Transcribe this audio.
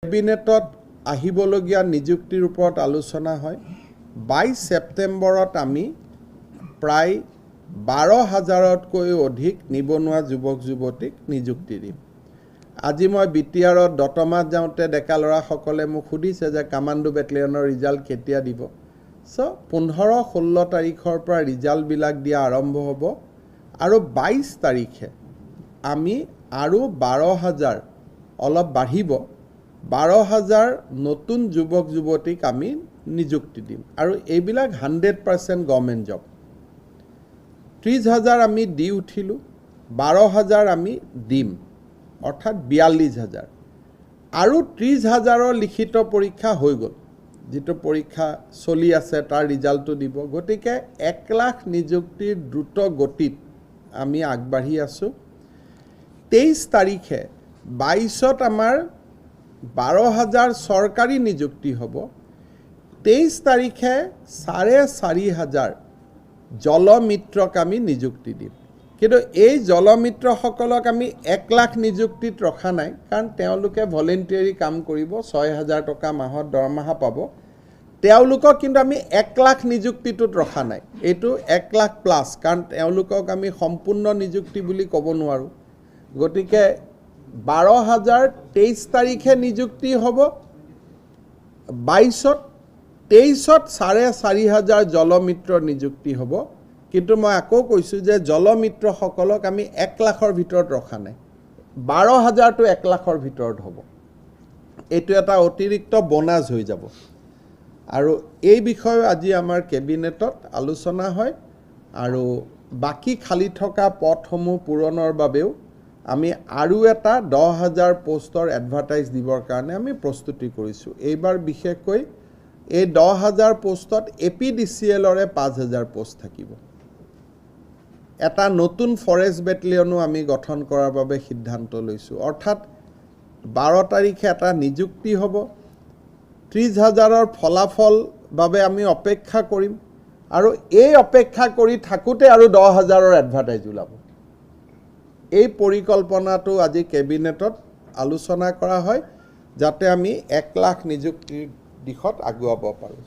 কেবিনেটত আহিবলগীয়া নিযুক্তিৰ ওপৰত আলোচনা হয়। 22 ছেপ্টেম্বৰত আমি প্ৰায় 12,000তকৈ অধিক নিবনুৱা যুৱক যুৱতীক নিযুক্তি দিম। আজি মই বিটিআৰত দতমাত যাওঁতে ডেকা ল'ৰাসকলে মোক সুধিছে যে কামাণ্ডো বেটেলিয়নৰ ৰিজাল্ট কেতিয়া দিব। সো 15-16 তাৰিখৰ পৰা ৰিজাল্টবিলাক দিয়া আৰম্ভ হ'ব আৰু 22 তাৰিখে আমি আৰু 12,000 অলপ বাঢ়িব 12,000 নতুন যুৱক যুৱতীক আমি নিযুক্তি দিম আৰু এইবিলাক 100% গভৰ্ণমেণ্ট জব। 30,000 আমি দি উঠিলোঁ, 12,000 আমি দিম, অৰ্থাৎ 42,000 আৰু 30,000ৰ লিখিত পৰীক্ষা হৈ গ'ল। যিটো পৰীক্ষা চলি আছে তাৰ ৰিজাল্টটো দিব। গতিকে 1 লাখ নিযুক্তিৰ দ্ৰুত গতিত আমি আগবাঢ়ি আছোঁ। 23 তাৰিখে 22ত আমাৰ 12,000 চৰকাৰী নিযুক্তি হ'ব। 23 তাৰিখে 4,500 জলমিত্ৰক আমি নিযুক্তি দিম। কিন্তু এই জলমিত্ৰসকলক আমি 1 লাখ নিযুক্তিত ৰখা নাই, কাৰণ তেওঁলোকে ভলেণ্টিয়াৰী কাম কৰিব, 6,000 টকা মাহত দৰমহা পাব। তেওঁলোকক কিন্তু আমি 1 লাখ নিযুক্তিটোত ৰখা নাই, এইটো 1 লাখ প্লাছ, কাৰণ তেওঁলোকক আমি সম্পূৰ্ণ নিযুক্তি বুলি ক'ব নোৱাৰোঁ। গতিকে 12,000 23 তাৰিখে নিযুক্তি হ'ব 22ত, 23ত 4,500 জলমিত্ৰৰ নিযুক্তি হ'ব। কিন্তু মই আকৌ কৈছোঁ যে জলমিত্ৰসকলক আমি 1 লাখৰ ভিতৰত ৰখা নাই, 12,000টো 1 লাখৰ ভিতৰত হ'ব। এইটো এটা অতিৰিক্ত বোনাছ হৈ যাব আৰু এই বিষয়ে আজি আমাৰ কেবিনেটত আলোচনা হয় আৰু বাকী খালী থকা পদসমূহ পূৰণৰ বাবেও আমি আৰু এটা 10,000 পোষ্টৰ এডভাৰটাইজ দিবৰ কাৰণে আমি প্ৰস্তুতি কৰিছোঁ। এইবাৰ বিশেষকৈ এই 10,000 পোষ্টত APDCLৰে 5,000 পোষ্ট থাকিব। এটা নতুন ফৰেষ্ট বেটেলিয়নো আমি গঠন কৰাৰ বাবে সিদ্ধান্ত লৈছোঁ। অৰ্থাৎ 12 তাৰিখে এটা নিযুক্তি হ'ব, 30,000ৰ ফলাফল বাবে আমি অপেক্ষা কৰিম আৰু এই অপেক্ষা কৰি থাকোঁতে আৰু 10,000ৰ এডভাৰটাইজ ওলাব। এই পৰিকল্পনাটো আজি কেবিনেটত আলোচনা কৰা হয় যাতে আমি 1 লাখ নিযুক্তিৰ দিশত আগুৱাব পাৰোঁ।